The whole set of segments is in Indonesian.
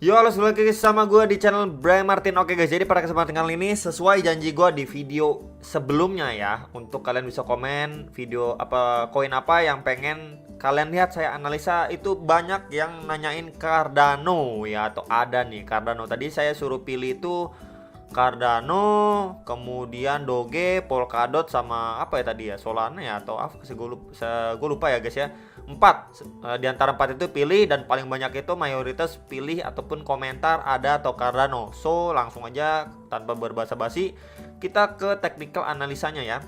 Yo, halo lagi sama gue di channel Brian Martin. Oke guys, jadi pada kesempatan kali ini sesuai janji gue di video sebelumnya ya, untuk kalian bisa komen video apa koin apa yang pengen kalian lihat saya analisa. Itu banyak yang nanyain Cardano ya, atau ada nih Cardano. Tadi saya suruh pilih itu Cardano, kemudian Doge, Polkadot, sama apa ya tadi ya, Solana ya atau apa sih, gue lupa ya guys ya. Di antara empat itu pilih, dan paling banyak itu mayoritas pilih ataupun komentar ada atau Cardano. So langsung aja tanpa berbasa-basi kita ke technical analisanya ya.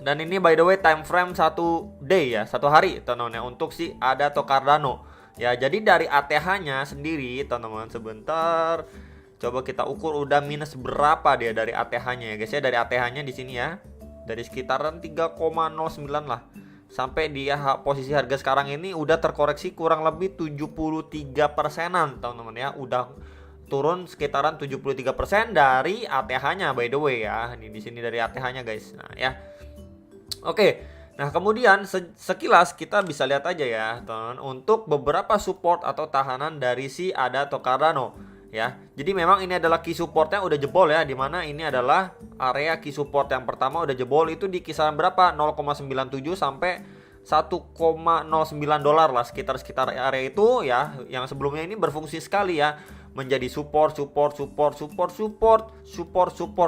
Dan ini by the way time frame 1 day ya, 1 hari teman-teman ya, untuk si ada atau Cardano ya. Jadi dari ATH-nya sendiri teman-teman, sebentar coba kita ukur udah minus berapa dia dari ATH-nya ya guys ya. Dari ATH-nya di sini ya, dari sekitaran 3,09 lah, sampai dia posisi harga sekarang ini udah terkoreksi kurang lebih 73%-an teman-teman ya. Udah turun sekitaran 73% dari ATH-nya by the way ya. Ini di sini dari ATH-nya guys. Nah ya. Oke. Nah, kemudian sekilas kita bisa lihat aja ya, teman-teman, untuk beberapa support atau tahanan dari si ADA atau Cardano ya. Jadi memang ini adalah key supportnya udah jebol ya, dimana ini adalah area key support yang pertama udah jebol. Itu di kisaran berapa, 0,97 sampai 1,09 dolar lah, sekitar area itu ya. Yang sebelumnya ini berfungsi sekali ya, menjadi support,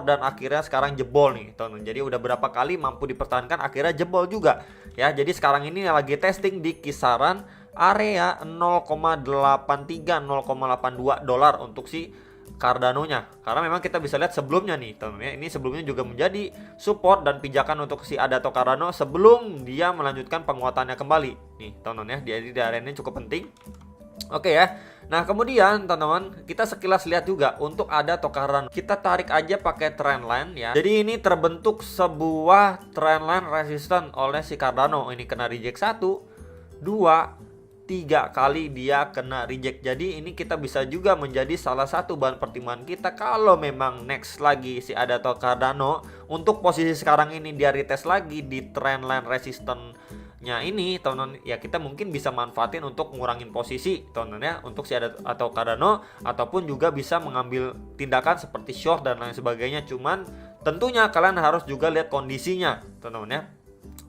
dan akhirnya sekarang jebol nih teman-teman. Jadi udah berapa kali mampu dipertahankan, akhirnya jebol juga ya. Jadi sekarang ini lagi testing di kisaran area 0,83 0,82 dolar untuk si Cardano-nya. Karena memang kita bisa lihat sebelumnya nih teman-teman ya, ini sebelumnya juga menjadi support dan pijakan untuk si ADA atau Cardano sebelum dia melanjutkan penguatannya kembali nih teman-teman ya. Jadi di area ini cukup penting. Oke ya. Nah, kemudian teman-teman, kita sekilas lihat juga untuk ADA atau Cardano. Kita tarik aja pakai trendline ya. Jadi ini terbentuk sebuah trendline resistant oleh si Cardano. Ini kena reject 1, 2, 3 kali dia kena reject. Jadi ini kita bisa juga menjadi salah satu bahan pertimbangan kita kalau memang next lagi si ADA atau Cardano. Untuk posisi sekarang ini dia retest lagi di trendline resistance-nya ini teman-teman ya, kita mungkin bisa manfaatin untuk ngurangin posisi teman-teman ya, untuk si ADA atau Cardano, ataupun juga bisa mengambil tindakan seperti short dan lain sebagainya. Cuman tentunya kalian harus juga lihat kondisinya teman-teman ya.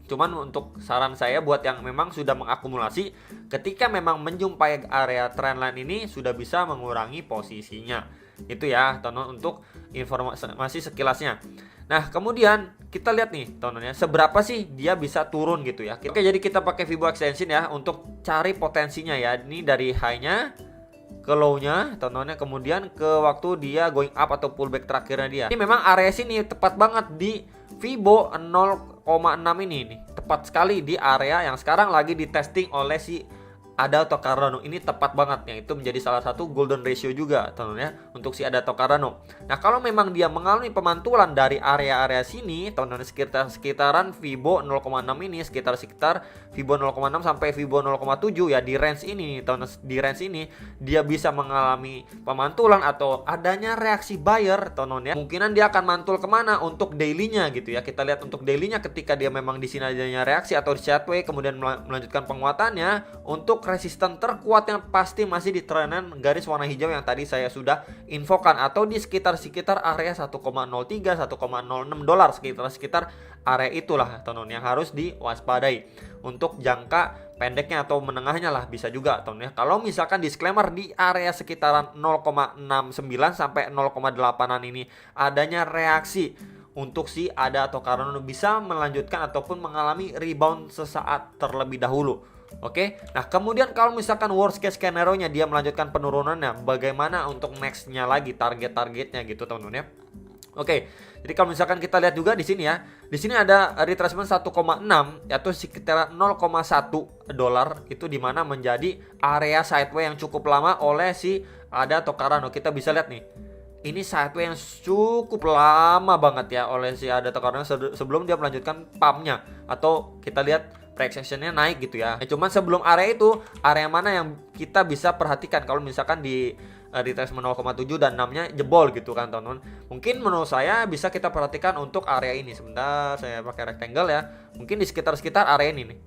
Cuman untuk saran saya buat yang memang sudah mengakumulasi, ketika memang menjumpai area trendline ini sudah bisa mengurangi posisinya. Itu ya teman-teman untuk informasi sekilasnya. Nah, kemudian kita lihat nih teman-teman ya, seberapa sih dia bisa turun gitu ya. Oke, jadi kita pakai Fibo extension ya untuk cari potensinya ya. Ini dari high-nya ke low-nya teman-teman ya, kemudian ke waktu dia going up atau pullback terakhirnya dia. Ini memang area sini tepat banget di Fibo 0,6 ini nih. Tepat sekali di area yang sekarang lagi di testing oleh si ADA atau Cardano. Ini tepat banget ya, itu menjadi salah satu golden ratio juga teman-teman ya untuk si ADA atau Cardano. Nah, kalau memang dia mengalami pemantulan dari area-area sini teman-teman, sekitaran Fibo 0,6 ini, sekitar Fibo 0,6 sampai Fibo 0,7 ya, di range ini teman-teman, di range ini dia bisa mengalami pemantulan atau adanya reaksi buyer teman-teman ya. Kemungkinan dia akan mantul kemana untuk daily-nya gitu ya. Kita lihat untuk daily-nya, ketika dia memang di sini adanya reaksi atau sideways kemudian melanjutkan penguatannya, untuk resisten terkuat yang pasti masih di trendline garis warna hijau yang tadi saya sudah infokan, atau di sekitar area 1,03 1,06 dolar, sekitar area itulah teman-teman yang harus diwaspadai untuk jangka pendeknya atau menengahnya lah, bisa juga teman-teman ya. Kalau misalkan disclaimer di area sekitaran 0,69 sampai 0,8an ini adanya reaksi untuk si ADA atau Cardano bisa melanjutkan ataupun mengalami rebound sesaat terlebih dahulu. Oke, nah kemudian kalau misalkan worst case scenario-nya dia melanjutkan penurunannya, bagaimana untuk next-nya lagi, targetnya gitu teman-teman ya. Oke, jadi kalau misalkan kita lihat juga di sini ya, di sini ada retracement 1,6 yaitu sekitar 0,1 dolar, itu dimana menjadi area sideways yang cukup lama oleh si ADA atau Cardano. Kita bisa lihat nih, ini sideways yang cukup lama banget ya oleh si ADA atau Cardano sebelum dia melanjutkan pumpnya, atau kita lihat price actionnya naik gitu ya. Cuman sebelum area itu, area mana yang kita bisa perhatikan kalau misalkan di retracement 0,7 dan 6-nya jebol gitu kan teman-teman. Mungkin menurut saya bisa kita perhatikan untuk area ini. Sebentar saya pakai rectangle ya. Mungkin di sekitar area ini nih.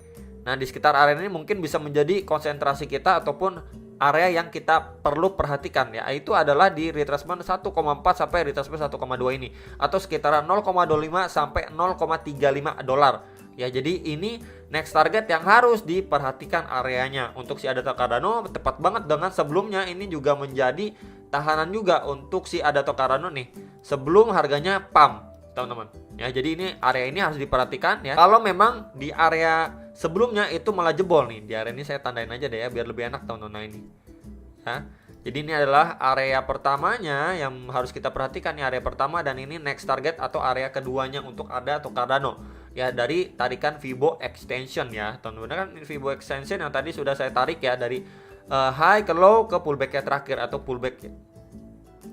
Nah, di sekitar area ini mungkin bisa menjadi konsentrasi kita ataupun area yang kita perlu perhatikan ya. Itu adalah di retracement 1,4 sampai retracement 1,2 ini, atau sekitaran 0,25 sampai 0,35 dolar. Ya, jadi ini next target yang harus diperhatikan areanya. Untuk si ADA Cardano tepat banget dengan sebelumnya, ini juga menjadi tahanan juga untuk si ADA Cardano nih sebelum harganya pump, teman-teman. Ya, jadi ini area ini harus diperhatikan ya. Kalau memang di area sebelumnya itu malah jebol nih, di area ini saya tandain aja deh ya biar lebih enak teman-teman ini. Ya. Jadi ini adalah area pertamanya yang harus kita perhatikan nih, area pertama, dan ini next target atau area keduanya untuk ADA atau Cardano. Ya, dari tarikan Fibo extension ya. Teman-teman kan Fibo extension yang tadi sudah saya tarik ya dari high ke low ke pullback terakhir atau pullback.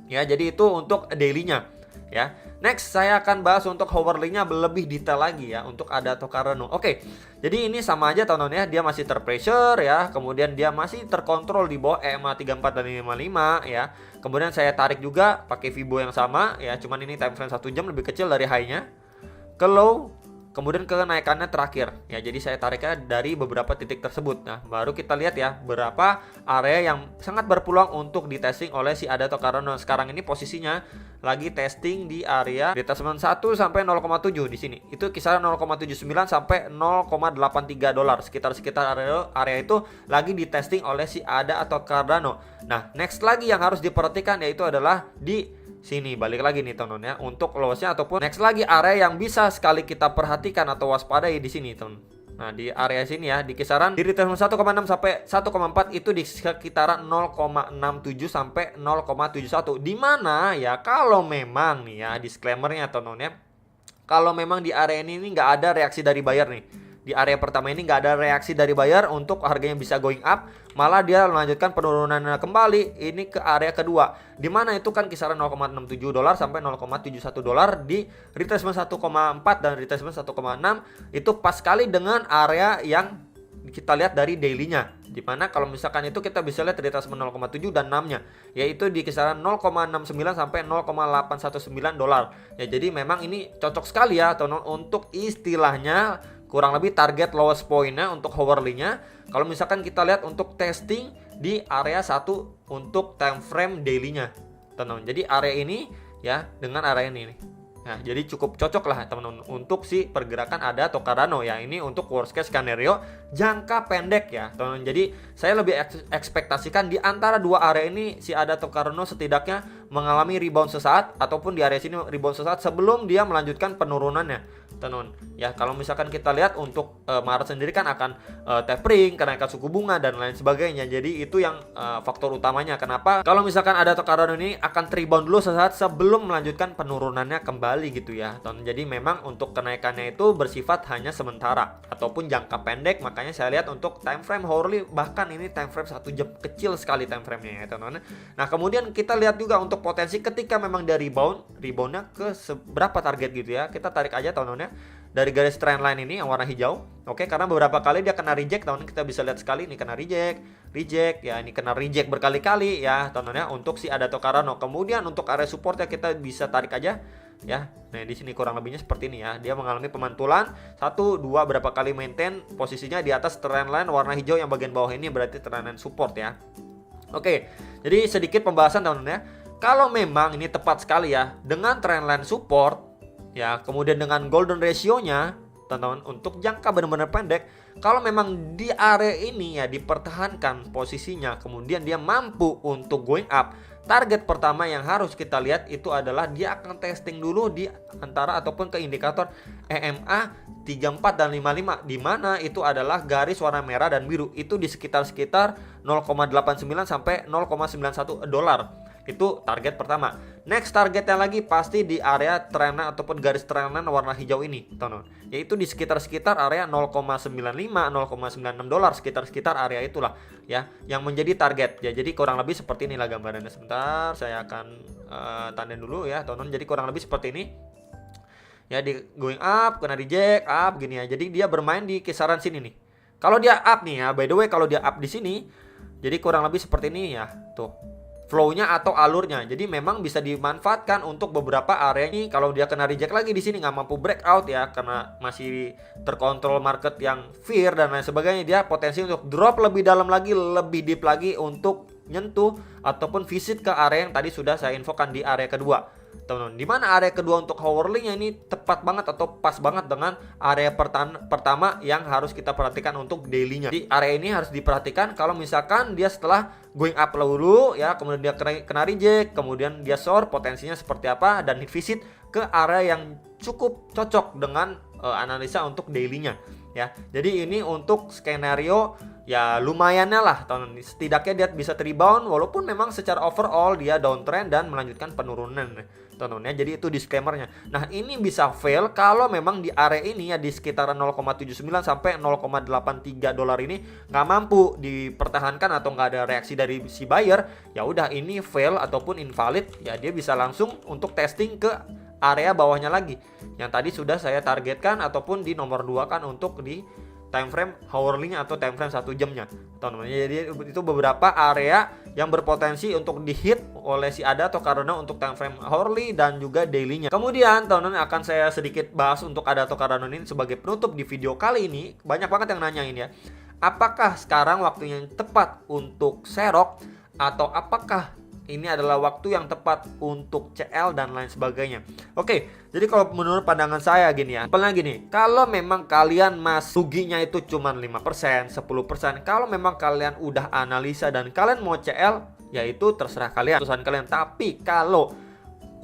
Ya, jadi itu untuk daily-nya ya. Next saya akan bahas untuk hourly-nya lebih detail lagi ya untuk ADA atau Cardano. Oke. Jadi ini sama aja teman-teman ya, dia masih terpressure ya, kemudian dia masih terkontrol di bawah EMA 34 dan 55 ya. Kemudian saya tarik juga pakai Fibo yang sama ya, cuman ini time frame 1 jam lebih kecil dari high-nya ke low, kemudian kenaikannya terakhir ya. Jadi saya tariknya dari beberapa titik tersebut. Nah, baru kita lihat ya berapa area yang sangat berpeluang untuk ditesting oleh si ADA atau Cardano. Sekarang ini posisinya lagi testing di area retracement 1 sampai 0,7 di sini. Itu kisaran 0,79 sampai 0,83 dolar. Sekitar area itu lagi ditesting oleh si ADA atau Cardano. Nah, next lagi yang harus diperhatikan yaitu adalah di sini, balik lagi nih teman-teman ya, untuk lossnya ataupun next lagi area yang bisa sekali kita perhatikan atau waspadai di sini teman. Nah, di area sini ya, di kisaran di retracement 1,6 sampai 1,4 itu di sekitaran 0,67 sampai 0,71. Di mana ya kalau memang nih ya, disclaimernya teman-teman ya, kalau memang di area ini nggak ada reaksi dari buyer nih. Di area pertama ini nggak ada reaksi dari buyer untuk harganya bisa going up, malah dia melanjutkan penurunannya kembali ini ke area kedua, di mana itu kan kisaran 0,67 dolar sampai 0,71 dolar di retracement 1,4 dan retracement 1,6. Itu pas sekali dengan area yang kita lihat dari daily-nya, dimana kalau misalkan itu kita bisa lihat retracement 0,7 dan 6-nya, yaitu di kisaran 0,69 sampai 0,819 dolar. Ya, jadi memang ini cocok sekali ya teman-teman untuk istilahnya kurang lebih target lowest point-nya untuk hourly-nya. Kalau misalkan kita lihat untuk testing di area 1 untuk time frame daily-nya, teman-teman. Jadi area ini ya dengan area ini nih. Nah, jadi cukup cocok lah teman-teman untuk si pergerakan ADA atau Cardano ya. Ini untuk worst case scenario jangka pendek ya teman-teman. Jadi saya lebih ekspektasikan di antara dua area ini si ADA atau Cardano setidaknya mengalami rebound sesaat, ataupun di area sini rebound sesaat sebelum dia melanjutkan penurunannya teman-teman. Ya, kalau misalkan kita lihat untuk Maret sendiri kan akan tapering, kenaikan suku bunga dan lain sebagainya. Jadi itu yang faktor utamanya kenapa kalau misalkan ADA atau Cardano ini akan rebound dulu sesaat sebelum melanjutkan penurunannya kembali gitu ya teman. Jadi memang untuk kenaikannya itu bersifat hanya sementara ataupun jangka pendek. Makanya saya lihat untuk time frame hourly, bahkan ini time frame 1 jam, kecil sekali time frame-nya ya teman-teman. Nah, kemudian kita lihat juga untuk potensi ketika memang dia reboundnya ke seberapa target gitu ya. Kita tarik aja teman-teman ya dari garis trendline ini yang warna hijau. Oke, karena beberapa kali dia kena reject teman-teman, kita bisa lihat sekali ini kena reject ya, ini kena reject berkali-kali ya teman-teman ya untuk si ADA atau Cardano. Kemudian untuk area support ya kita bisa tarik aja ya. Nah, di sini kurang lebihnya seperti ini ya. Dia mengalami pemantulan 1 2 berapa kali maintain posisinya di atas trendline warna hijau yang bagian bawah ini, berarti trendline support ya. Oke, jadi sedikit pembahasan teman-teman ya. Kalau memang ini tepat sekali ya dengan trendline support ya, kemudian dengan golden ratio-nya teman-teman untuk jangka benar-benar pendek, kalau memang di area ini ya dipertahankan posisinya, kemudian dia mampu untuk going up, target pertama yang harus kita lihat itu adalah dia akan testing dulu di antara ataupun ke indikator EMA 34 dan 55, di mana itu adalah garis warna merah dan biru, itu di sekitar 0,89 sampai 0,91 dolar. Itu target pertama. Next targetnya lagi pasti di area trendline ataupun garis trendline warna hijau ini, teman-teman. Yaitu di sekitar area 0,95, 0,96 dolar, sekitar area itulah ya yang menjadi target. Ya, jadi kurang lebih seperti inilah gambarannya. Sebentar, saya akan tandain dulu ya, teman-teman. Jadi kurang lebih seperti ini. Ya, di going up, kena reject, up gini ya. Jadi dia bermain di kisaran sini nih. Kalau dia up nih ya, by the way kalau dia up di sini, jadi kurang lebih seperti ini ya. Tuh. flow-nya atau alurnya. Jadi memang bisa dimanfaatkan untuk beberapa area ini. Kalau dia kena reject lagi di sini nggak mampu breakout ya, karena masih terkontrol market yang fear dan lain sebagainya, dia potensi untuk drop lebih dalam lagi, lebih deep lagi untuk nyentuh ataupun visit ke area yang tadi sudah saya infokan di area kedua. Teman-teman, di mana area kedua untuk hourly-nya ini tepat banget atau pas banget dengan area pertama yang harus kita perhatikan untuk daily-nya. Di area ini harus diperhatikan kalau misalkan dia setelah going up dulu ya, kemudian dia kena reject, kemudian dia short, potensinya seperti apa, dan visit ke area yang cukup cocok dengan analisa untuk daily-nya ya. Jadi ini untuk skenario ya lumayannya lah, setidaknya dia bisa rebound walaupun memang secara overall dia downtrend dan melanjutkan penurunan, teman-teman ya. Jadi itu disclaimernya. Nah, ini bisa fail kalau memang di area ini ya di sekitaran 0,79 sampai 0,83 dolar ini nggak mampu dipertahankan atau nggak ada reaksi dari si buyer, ya udah ini fail ataupun invalid ya, dia bisa langsung untuk testing ke area bawahnya lagi yang tadi sudah saya targetkan ataupun di nomor 2 kan untuk di time frame hourly-nya atau time frame 1 jamnya, teman-teman. Jadi itu beberapa area yang berpotensi untuk di-hit oleh si ADA atau Cardano untuk time frame hourly dan juga daily-nya. Kemudian teman-teman akan saya sedikit bahas untuk ADA atau Cardano ini sebagai penutup di video kali ini. Banyak banget yang nanyain ya, apakah sekarang waktunya yang tepat untuk serok atau apakah ini adalah waktu yang tepat untuk CL dan lain sebagainya. Oke, jadi kalau menurut pandangan saya gini ya, simpelnya gini, kalau memang kalian ruginya itu cuma 5%, 10%, kalau memang kalian udah analisa dan kalian mau CL, ya itu terserah kalian, keputusan kalian. Tapi kalau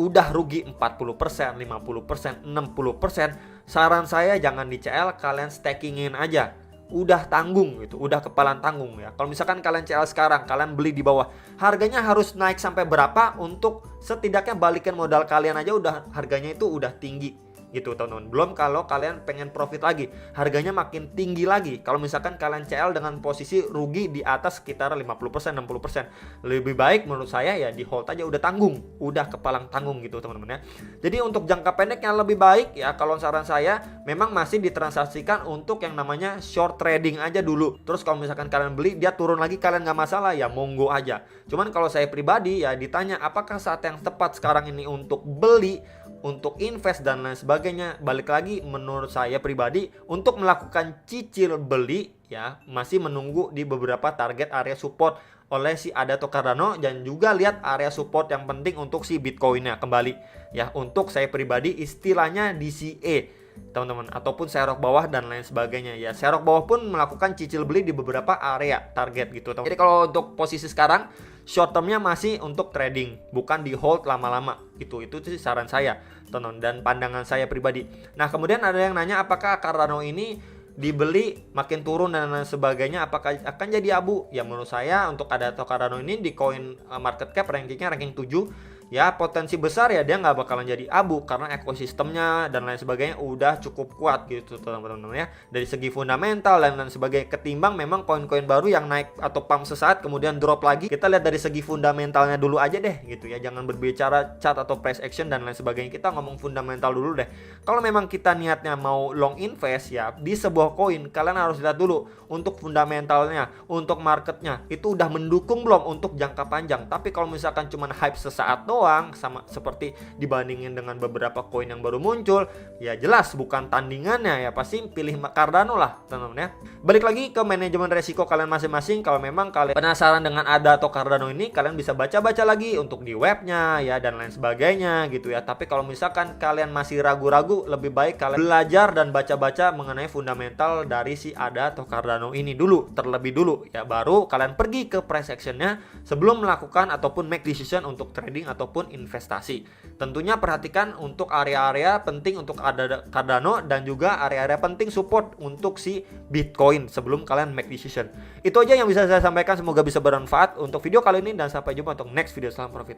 udah rugi 40%, 50%, 60%, saran saya jangan di CL, kalian stakingin aja. Udah tanggung gitu, udah kepalan tanggung ya. Kalau misalkan kalian CL sekarang, kalian beli di bawah, harganya harus naik sampai berapa untuk setidaknya balikin modal kalian aja udah harganya itu udah tinggi gitu, teman-teman. Belum kalau kalian pengen profit lagi, harganya makin tinggi lagi. Kalau misalkan kalian CL dengan posisi rugi di atas sekitar 50%, 60%, lebih baik menurut saya ya di hold aja, udah tanggung, udah kepalang tanggung gitu, teman-teman ya. Jadi untuk jangka pendek yang lebih baik ya, kalau saran saya memang masih ditransaksikan untuk yang namanya short trading aja dulu. Terus kalau misalkan kalian beli dia turun lagi, kalian nggak masalah ya, monggo aja. Cuman kalau saya pribadi ya ditanya apakah saat yang tepat sekarang ini untuk beli, untuk invest dan lain sebagainya, balik lagi menurut saya pribadi untuk melakukan cicil beli ya, masih menunggu di beberapa target area support oleh si ADA atau Cardano, dan juga lihat area support yang penting untuk si Bitcoinnya kembali ya. Untuk saya pribadi istilahnya DCA, teman-teman, ataupun serok bawah dan lain sebagainya ya. Serok bawah pun melakukan cicil beli di beberapa area target gitu, teman. Jadi kalau untuk posisi sekarang short termnya masih untuk trading, bukan di hold lama-lama gitu. Itu sih saran saya, teman, dan pandangan saya pribadi. Nah, kemudian ada yang nanya apakah Cardano ini dibeli makin turun dan lain sebagainya apakah akan jadi abu? Ya menurut saya untuk ADA atau Cardano ini di coin market cap rankingnya ranking 7 ya, potensi besar ya dia nggak bakalan jadi abu karena ekosistemnya dan lain sebagainya udah cukup kuat gitu, teman-teman ya, dari segi fundamental dan lain sebagainya. Ketimbang memang koin-koin baru yang naik atau pump sesaat kemudian drop lagi, kita lihat dari segi fundamentalnya dulu aja deh gitu ya, jangan berbicara chart atau price action dan lain sebagainya, kita ngomong fundamental dulu deh. Kalau memang kita niatnya mau long invest ya di sebuah koin, kalian harus lihat dulu untuk fundamentalnya, untuk marketnya itu udah mendukung belum untuk jangka panjang. Tapi kalau misalkan cuman hype sesaat doang, sama seperti dibandingin dengan beberapa koin yang baru muncul, ya jelas bukan tandingannya ya, pasti pilih Cardano lah, teman-teman ya. Balik lagi ke manajemen resiko kalian masing-masing. Kalau memang kalian penasaran dengan ADA atau Cardano ini, kalian bisa baca-baca lagi untuk di webnya ya dan lain sebagainya gitu ya. Tapi kalau misalkan kalian masih ragu-ragu, lebih baik kalian belajar dan baca-baca mengenai fundamental dari si ADA atau Cardano ini dulu, terlebih dulu ya, baru kalian pergi ke price actionnya sebelum melakukan ataupun make decision untuk trading ataupun investasi. Tentunya perhatikan untuk area-area penting untuk ADA Cardano dan juga area-area penting support untuk si Bitcoin sebelum kalian make decision. Itu aja yang bisa saya sampaikan, semoga bisa bermanfaat untuk video kali ini dan sampai jumpa untuk next video. Salam profit.